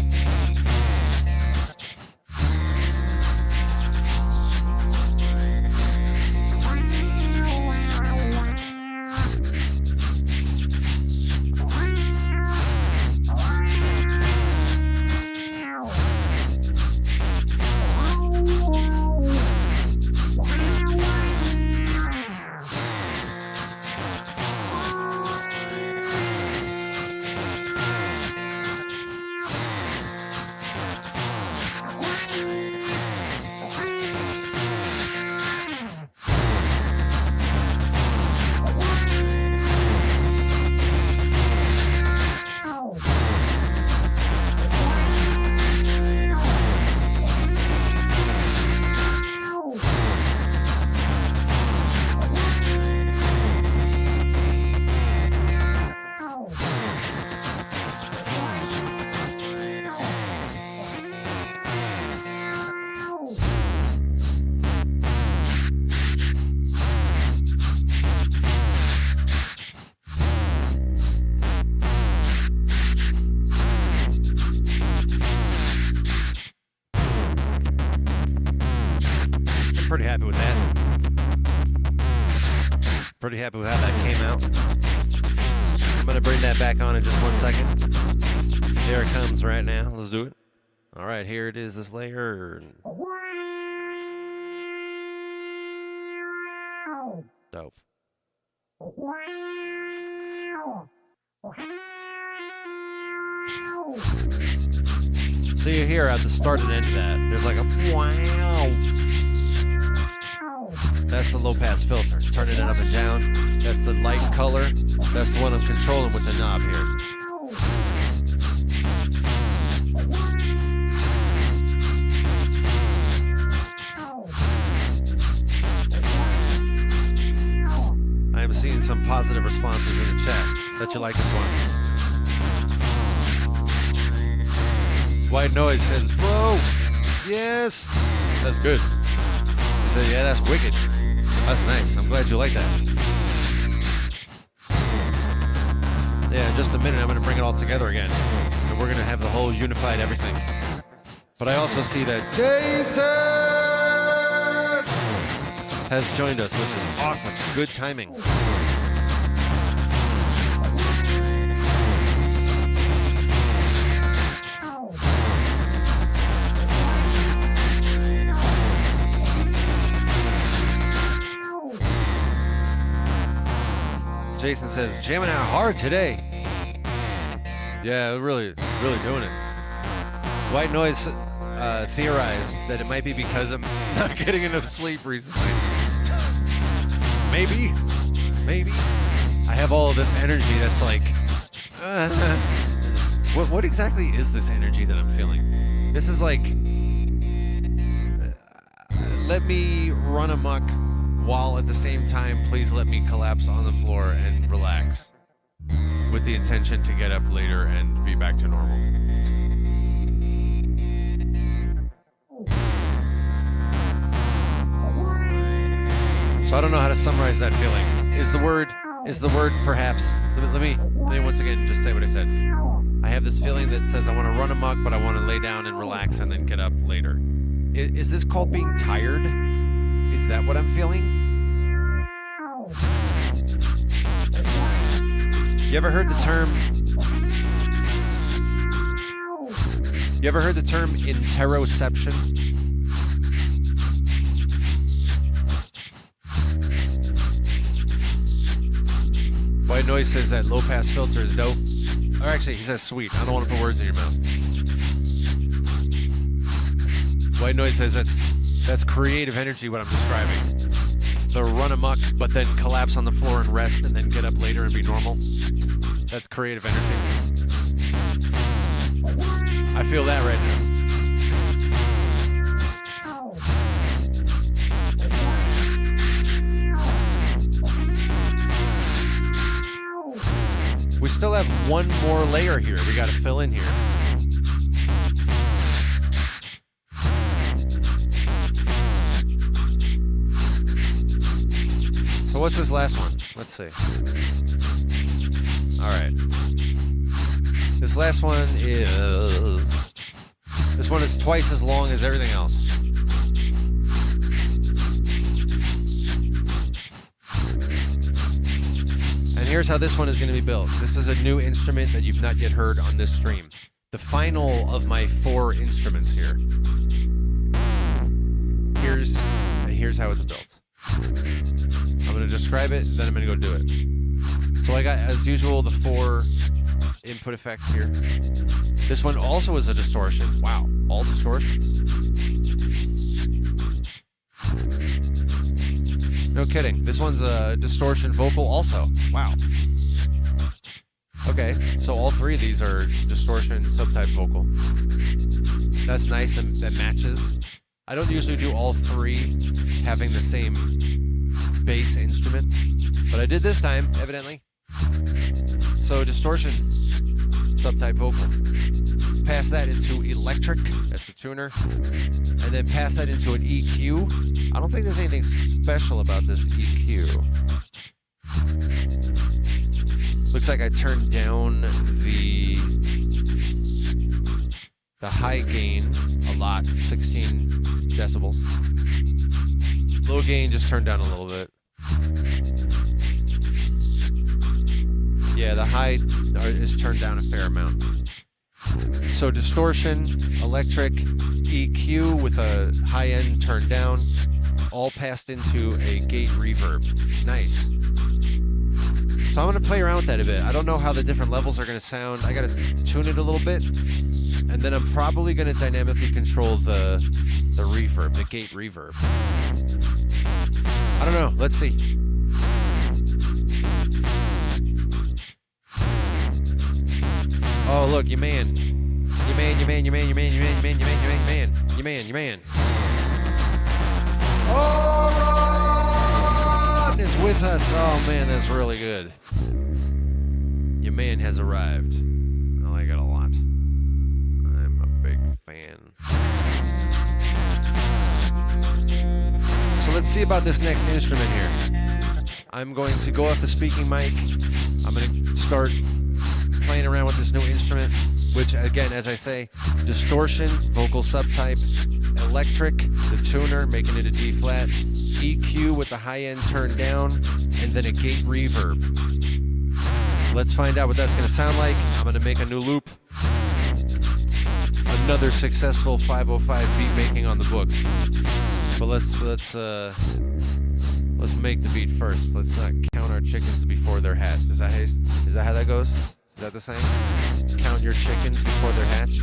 Pretty happy with that. Pretty happy with how that came out. I'm going to bring that back on in just 1 second. Here it comes right now. Let's do it. All right, here it is, this layer. Dope. So you hear at the start and end of that, there's like a wow. That's the low pass filter. Turning it up and down. That's the light color. That's the one I'm controlling with the knob here. I am seeing some positive responses in the chat that you like this one. White Noise says, bro, yes. That's good. He said, yeah, that's wicked. That's nice. I'm glad you like that. Yeah, in just a minute, I'm going to bring it all together again. And we're going to have the whole unified everything. But I also see that Jason has joined us, which is awesome. Good timing. Jason says, jamming out hard today. Yeah, really doing it. White Noise theorized that it might be because I'm not getting enough sleep recently. Maybe. I have all of this energy that's like, what exactly is this energy that I'm feeling? This is like, let me run amok while at the same time, please let me collapse on the floor and relax with the intention to get up later and be back to normal. So I don't know how to summarize that feeling. Is the word perhaps, let me once again just say what I said. I have this feeling that says I want to run amok, but I want to lay down and relax and then get up later. Is this called being tired? Is that what I'm feeling? You ever heard the term interoception? White Noise says that low pass filter is dope. Or actually, he says sweet. I don't want to put words in your mouth. White Noise says that's That's creative energy, what I'm describing. The run amok, but then collapse on the floor and rest, and then get up later and be normal. That's creative energy. I feel that right now. We still have one more layer here we got to fill in here. So what's this last one? Let's see. All right. This last one is twice as long as everything else. And here's how this one is going to be built. This is a new instrument that you've not yet heard on this stream. The final of my 4 instruments here. Here's how it's built. I'm going to describe it, then I'm going to go do it. So I got, as usual, the 4 input effects here. This one also is a distortion. Wow, all distortions. No kidding. This one's a distortion vocal also. Wow. Okay, so all 3 of these are distortion subtype vocal. That's nice, that matches. I don't usually do all 3 having the same bass instrument, but I did this time, evidently. So distortion subtype vocal. Pass that into electric, that's the tuner, and then pass that into an EQ. I don't think there's anything special about this EQ. Looks like I turned down the high gain a lot, 16 decibels. Low gain just turned down a little bit. Yeah, the high is turned down a fair amount. So distortion, electric, EQ with a high end turned down, all passed into a gate reverb. Nice. So I'm going to play around with that a bit. I don't know how the different levels are going to sound. I got to tune it a little bit. And then I'm probably going to dynamically control the reverb, the gate reverb. I don't know. Let's see. Oh, look, your man. Oh, it's with us. Oh, man, that's really good. Your man has arrived. I like it a lot. I'm a big fan. So let's see about this next instrument here. I'm going to go off the speaking mic. I'm going to start playing around with this new instrument, which again, as I say, distortion, vocal subtype, electric, the tuner, making it a D flat, EQ with the high end turned down, and then a gate reverb. Let's find out what that's going to sound like. I'm going to make a new loop. Another successful 505 beat making on the books. But let's make the beat first. Let's not count our chickens before they're hatched. Is that how that goes? Is that the saying? Count your chickens before they're hatched?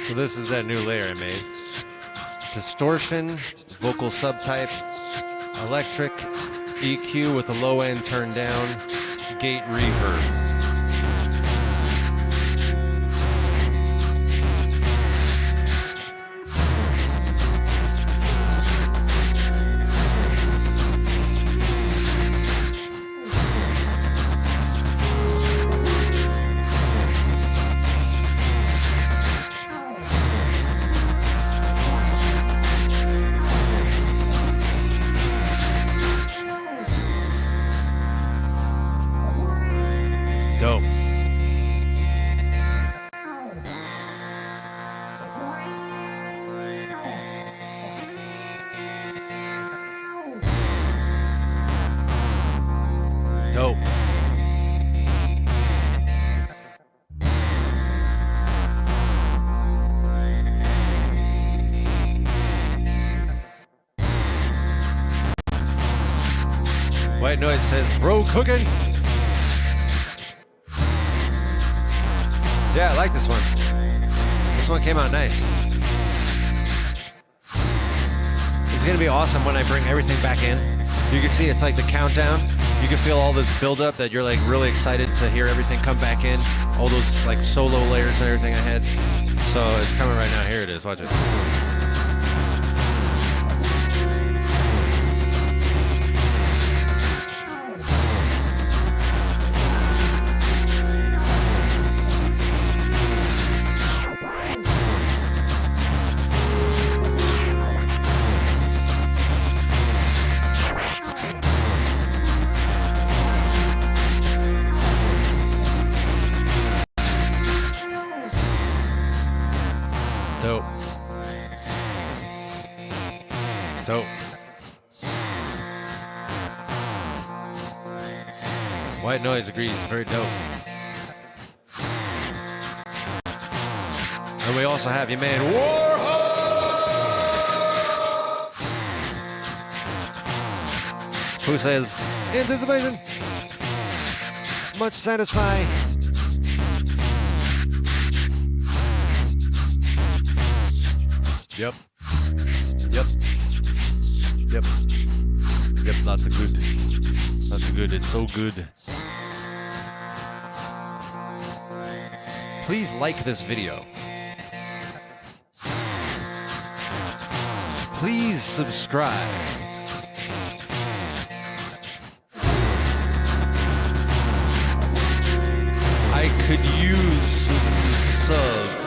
So this is that new layer I made. Distortion, vocal subtype, electric, EQ with the low end turned down, gate reverb. Dope. Dope. White Noise says, bro cooking. Yeah, I like this one. This one came out nice. It's gonna be awesome when I bring everything back in. You can see it's like the countdown. You can feel all this buildup that you're like really excited to hear everything come back in. All those like solo layers and everything I had. So it's coming right now. Here it is, watch it. Dope. Dope. White Noise agrees, very dope. And we also have your man Warhol, who says, anticipation, much satisfying. Yep. Yep. Yep. Yep, lots of good. Lots of good. It's so good. Please like this video. Please subscribe. I could use some subs.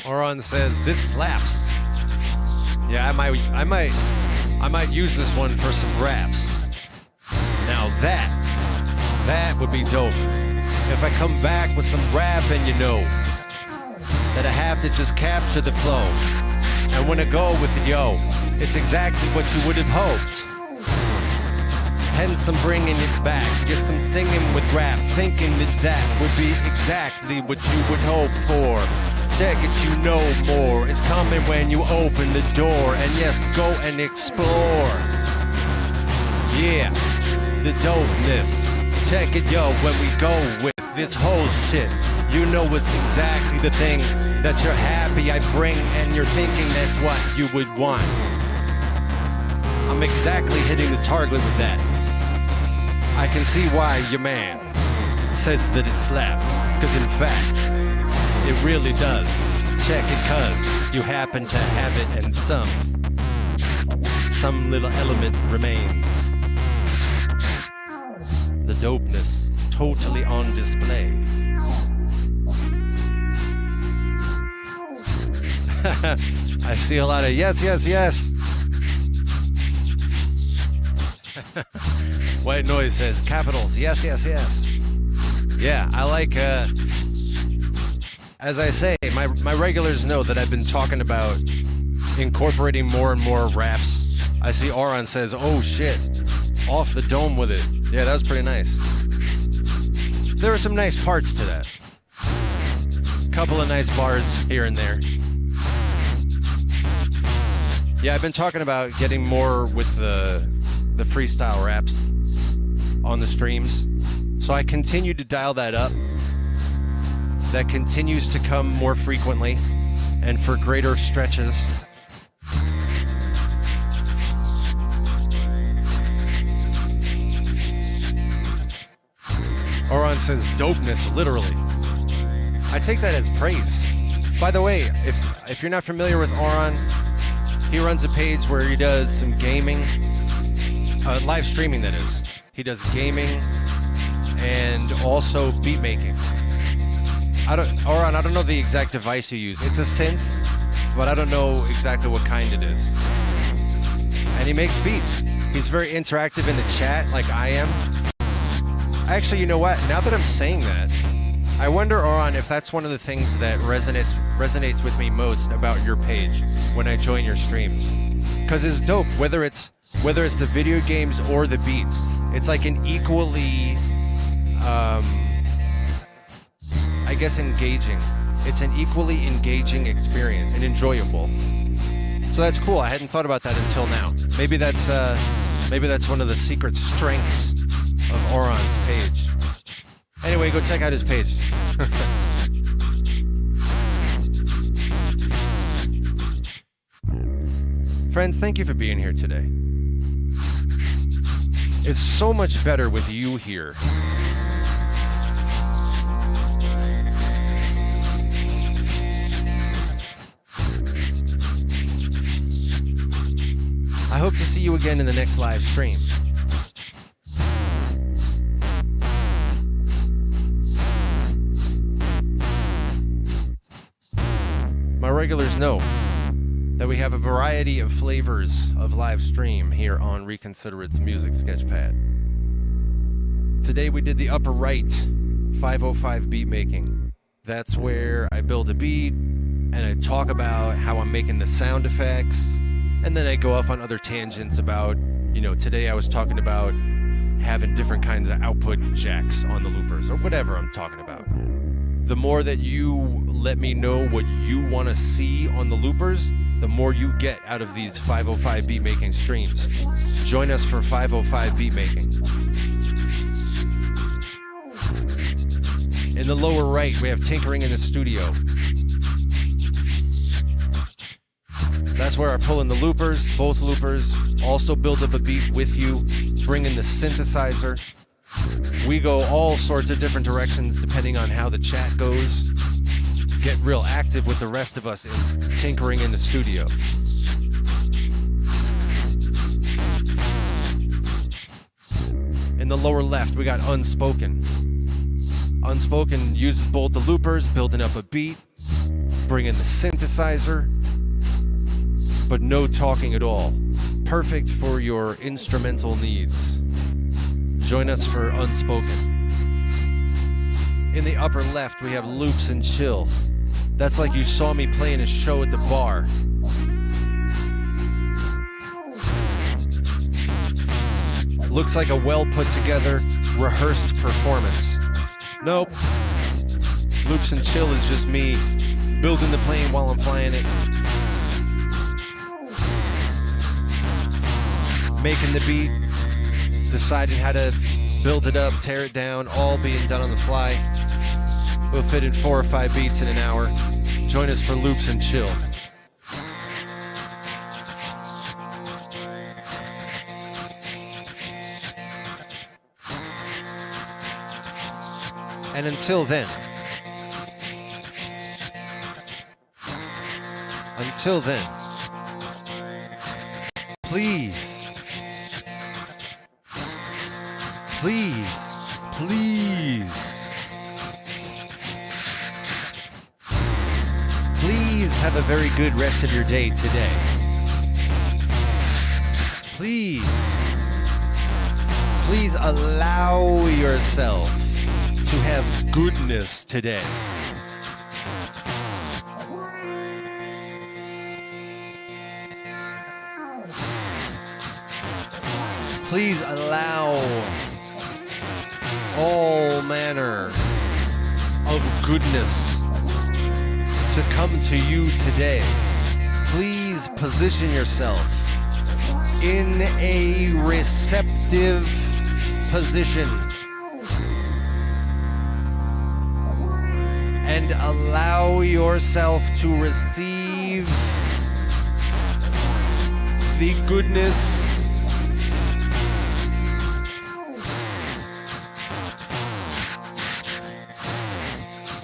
Oron says this slaps. Yeah, I might use this one for some raps. Now that would be dope. If I come back with some rap and you know that I have to just capture the flow. And when I go with it, yo, it's exactly what you would have hoped. Hence I'm bringing it back. Just I'm singing with rap, thinking that would be exactly what you would hope for. Check it, you know more. It's coming when you open the door. And yes, go and explore. Yeah, the dopeness. Check it, yo, when we go with this whole shit. You know it's exactly the thing that you're happy I bring, and you're thinking that's what you would want. I'm exactly hitting the target with that. I can see why your man says that it slaps, cause in fact, it really does. Check it, cause you happen to have it, and some little element remains. The dopeness totally on display. I see a lot of yes, yes, yes. White Noise says capitals. Yes, yes, yes. Yeah, I like, as I say, my regulars know that I've been talking about incorporating more and more raps. I see Auron says, oh shit, off the dome with it. Yeah, that was pretty nice. There are some nice parts to that. Couple of nice bars here and there. Yeah, I've been talking about getting more with the freestyle raps on the streams. So I continue to dial that up. That continues to come more frequently and for greater stretches. Auron says dopeness, literally. I take that as praise. By the way, if you're not familiar with Auron, he runs a page where he does some gaming, live streaming that is. He does gaming and also beat making. Auron, I don't know the exact device you use. It's a synth, but I don't know exactly what kind it is. And he makes beats. He's very interactive in the chat like I am. Actually, you know what? Now that I'm saying that, I wonder, Auron, if that's one of the things that resonates with me most about your page when I join your streams. Because it's dope, whether it's the video games or the beats. It's like an equally, I guess, engaging. It's an equally engaging experience and enjoyable. So that's cool. I hadn't thought about that until now. Maybe that's one of the secret strengths of Auron's page. Anyway, go check out his page. Friends, thank you for being here today. It's so much better with you here. I hope to see you again in the next live stream. My regulars know that we have a variety of flavors of live stream here on Reconsiderate's Music Sketchpad. Today we did the upper right 505 beat making. That's where I build a beat and I talk about how I'm making the sound effects, and then I go off on other tangents about, today I was talking about having different kinds of output jacks on the loopers or whatever I'm talking about. The more that you let me know what you want to see on the loopers, the more you get out of these 505 beat making streams. Join us for 505 beat making. In the lower right, we have tinkering in the studio. That's where I pull in the loopers, both loopers, also build up a beat with you, bring in the synthesizer. We go all sorts of different directions depending on how the chat goes. Get real active with the rest of us in tinkering in the studio. In the lower left, we got Unspoken. Unspoken uses both the loopers, building up a beat, bring in the synthesizer, but no talking at all. Perfect for your instrumental needs. Join us for Unspoken. In the upper left, we have Loops and Chill. That's like you saw me playing a show at the bar. Looks like a well put together, rehearsed performance. Nope. Loops and Chill is just me building the plane while I'm flying it. Making the beat, deciding how to build it up, tear it down, all being done on the fly. We'll fit in 4 or 5 beats in an hour. Join us for Loops and Chill. And until then, please, have a very good rest of your day today. Please Please allow yourself to have goodness today. Please allow all manner of goodness to come to you today. Please position yourself in a receptive position and allow yourself to receive the goodness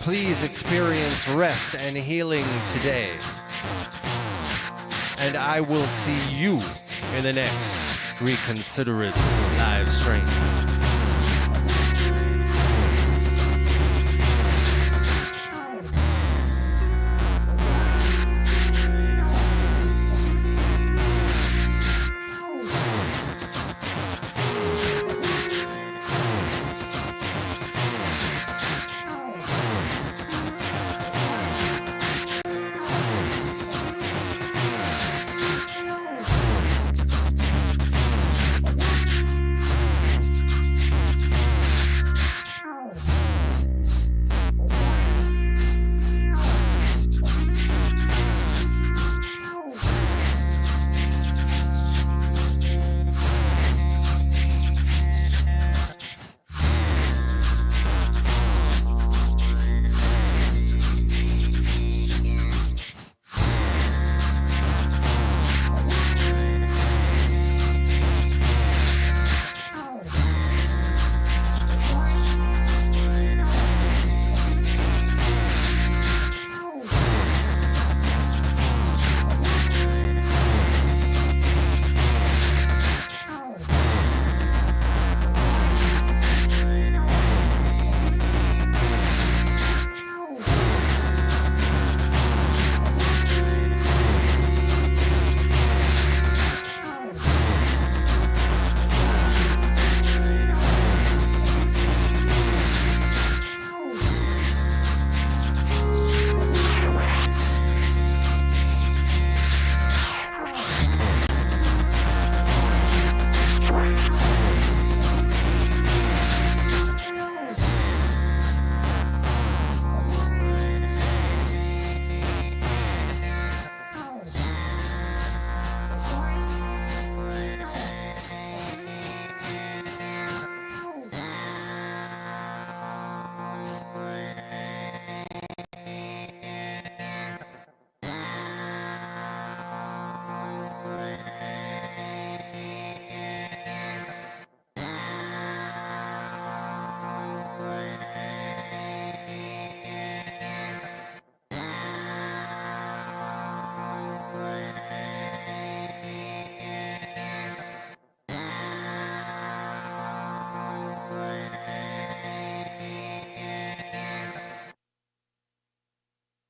Please experience rest and healing today. And I will see you in the next Reconsider It live stream.